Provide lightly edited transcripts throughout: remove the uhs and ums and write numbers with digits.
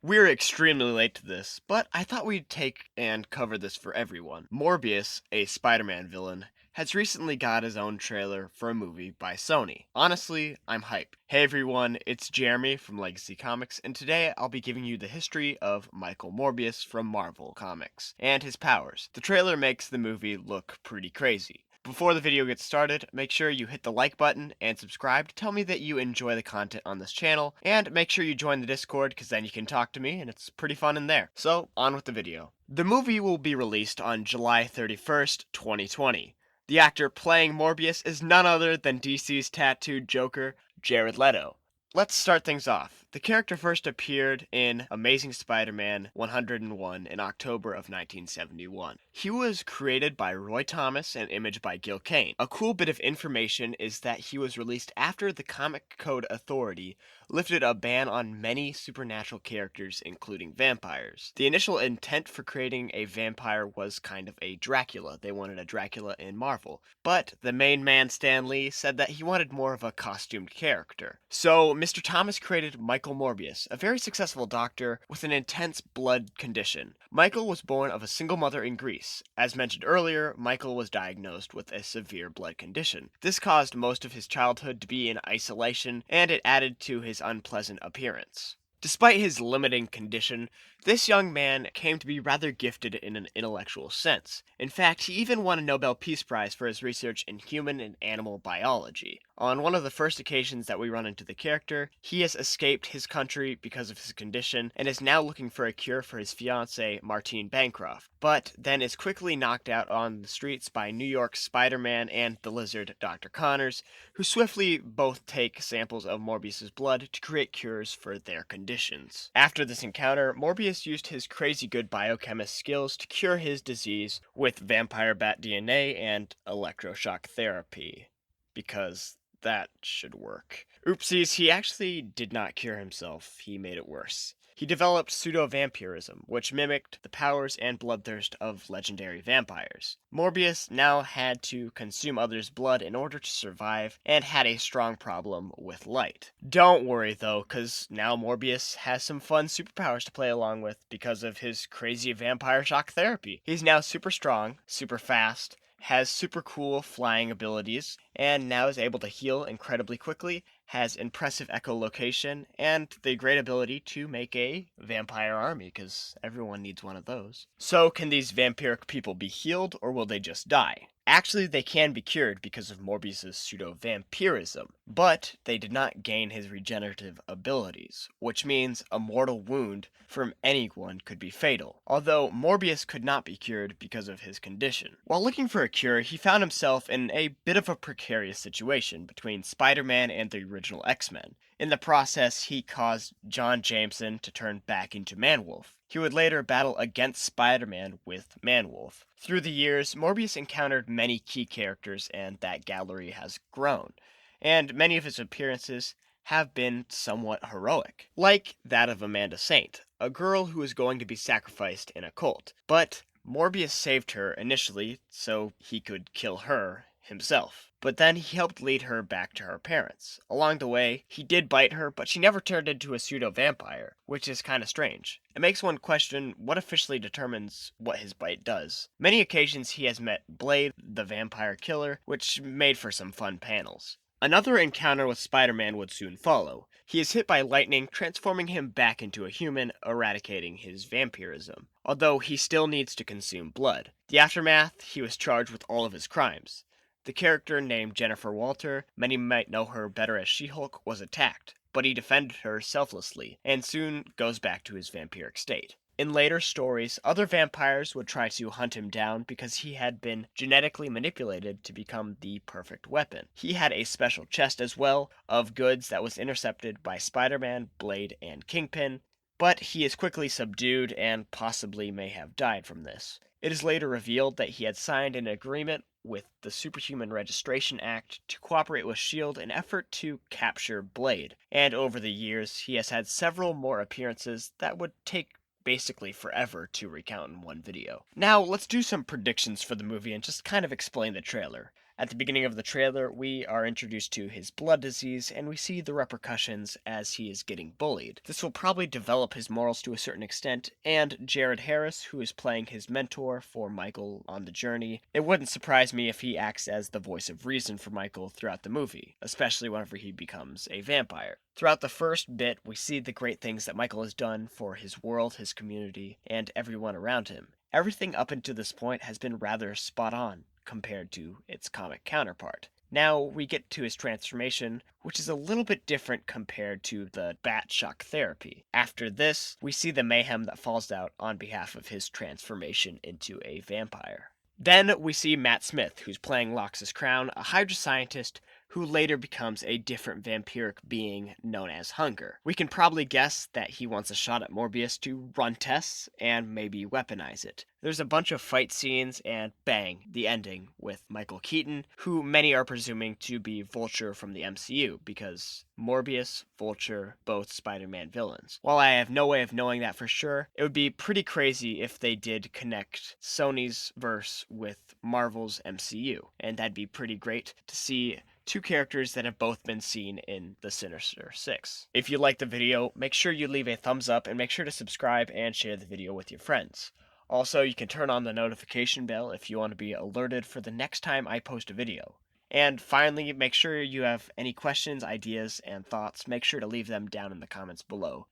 We're extremely late to this, but I thought we'd take and cover this for everyone. Morbius, a Spider-Man villain, has recently got his own trailer for a movie by Sony. Honestly, I'm hyped. Hey everyone, it's Jeremy from Legacy Comics, and today I'll be giving you the history of Michael Morbius from Marvel Comics, and his powers. The trailer makes the movie look pretty crazy. Before the video gets started, make sure you hit the like button and subscribe to tell me that you enjoy the content on this channel, and make sure you join the Discord because then you can talk to me and it's pretty fun in there. So, on with the video. The movie will be released on July 31st, 2020. The actor playing Morbius is none other than DC's tattooed Joker, Jared Leto. Let's start things off. The character first appeared in Amazing Spider-Man 101 in October of 1971. He was created by Roy Thomas and imaged by Gil Kane. A cool bit of information is that he was released after the Comic Code Authority lifted a ban on many supernatural characters, including vampires. The initial intent for creating a vampire was kind of a Dracula. They wanted a Dracula in Marvel. But the main man, Stan Lee, said that he wanted more of a costumed character. So Mr. Thomas created Michael Morbius, a very successful doctor with an intense blood condition. Michael was born of a single mother in Greece. As mentioned earlier, Michael was diagnosed with a severe blood condition. This caused most of his childhood to be in isolation, and it added to his unpleasant appearance. Despite his limiting condition, this young man came to be rather gifted in an intellectual sense. In fact, he even won a Nobel Peace Prize for his research in human and animal biology. On one of the first occasions that we run into the character, he has escaped his country because of his condition and is now looking for a cure for his fiancée, Martine Bancroft, but then is quickly knocked out on the streets by New York's Spider-Man and the Lizard, Dr. Connors, who swiftly both take samples of Morbius's blood to create cures for their conditions. After this encounter, Morbius used his crazy good biochemist skills to cure his disease with vampire bat DNA and electroshock therapy, because that should work. Oopsies, he actually did not cure himself, he made it worse. He developed pseudo-vampirism, which mimicked the powers and bloodthirst of legendary vampires. Morbius now had to consume others' blood in order to survive, and had a strong problem with light. Don't worry though, cause now Morbius has some fun superpowers to play along with because of his crazy vampire shock therapy. He's now super strong, super fast, has super cool flying abilities, and now is able to heal incredibly quickly, has impressive echolocation, and the great ability to make a vampire army, because everyone needs one of those. So, can these vampiric people be healed, or will they just die? Actually, they can be cured because of Morbius's pseudo-vampirism, but they did not gain his regenerative abilities, which means a mortal wound from anyone could be fatal, although Morbius could not be cured because of his condition. While looking for a cure, he found himself in a bit of a precarious situation between Spider-Man and the original X-Men. In the process, he caused John Jameson to turn back into Man-Wolf. He would later battle against Spider-Man with Man-Wolf. Through the years, Morbius encountered many key characters, and that gallery has grown, and many of his appearances have been somewhat heroic, like that of Amanda Saint, a girl who was going to be sacrificed in a cult, but Morbius saved her initially so he could kill her himself. But then he helped lead her back to her parents. Along the way, he did bite her, but she never turned into a pseudo-vampire, which is kinda strange. It makes one question what officially determines what his bite does. Many occasions he has met Blade, the vampire killer, which made for some fun panels. Another encounter with Spider-Man would soon follow. He is hit by lightning, transforming him back into a human, eradicating his vampirism, although he still needs to consume blood. The aftermath, he was charged with all of his crimes. The character named Jennifer Walter, many might know her better as She-Hulk, was attacked, but he defended her selflessly, and soon goes back to his vampiric state. In later stories, other vampires would try to hunt him down because he had been genetically manipulated to become the perfect weapon. He had a special chest as well of goods that was intercepted by Spider-Man, Blade, and Kingpin, but he is quickly subdued and possibly may have died from this. It is later revealed that he had signed an agreement with the Superhuman Registration Act to cooperate with S.H.I.E.L.D. in effort to capture Blade, and over the years he has had several more appearances that would take basically forever to recount in one video. Now, let's do some predictions for the movie and just kind of explain the trailer. At the beginning of the trailer, we are introduced to his blood disease, and we see the repercussions as he is getting bullied. This will probably develop his morals to a certain extent, and Jared Harris, who is playing his mentor for Michael on the journey, it wouldn't surprise me if he acts as the voice of reason for Michael throughout the movie, especially whenever he becomes a vampire. Throughout the first bit, we see the great things that Michael has done for his world, his community, and everyone around him. Everything up until this point has been rather spot on compared to its comic counterpart. Now we get to his transformation, which is a little bit different compared to the bat shock therapy. After this, we see the mayhem that falls out on behalf of his transformation into a vampire. Then we see Matt Smith, who's playing Lox's Crown, a Hydra scientist who later becomes a different vampiric being known as Hunger. We can probably guess that he wants a shot at Morbius to run tests and maybe weaponize it. There's a bunch of fight scenes, and bang, the ending with Michael Keaton, who many are presuming to be Vulture from the MCU, because Morbius, Vulture, both Spider-Man villains. While I have no way of knowing that for sure, it would be pretty crazy if they did connect Sony's verse with Marvel's MCU, and that'd be pretty great to see two characters that have both been seen in the Sinister Six. If you liked the video, make sure you leave a thumbs up and make sure to subscribe and share the video with your friends. Also, you can turn on the notification bell if you want to be alerted for the next time I post a video. And finally, make sure you have any questions, ideas, and thoughts. Make sure to leave them down in the comments below.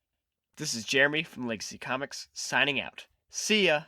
This is Jeremy from Legacy Comics, signing out. See ya!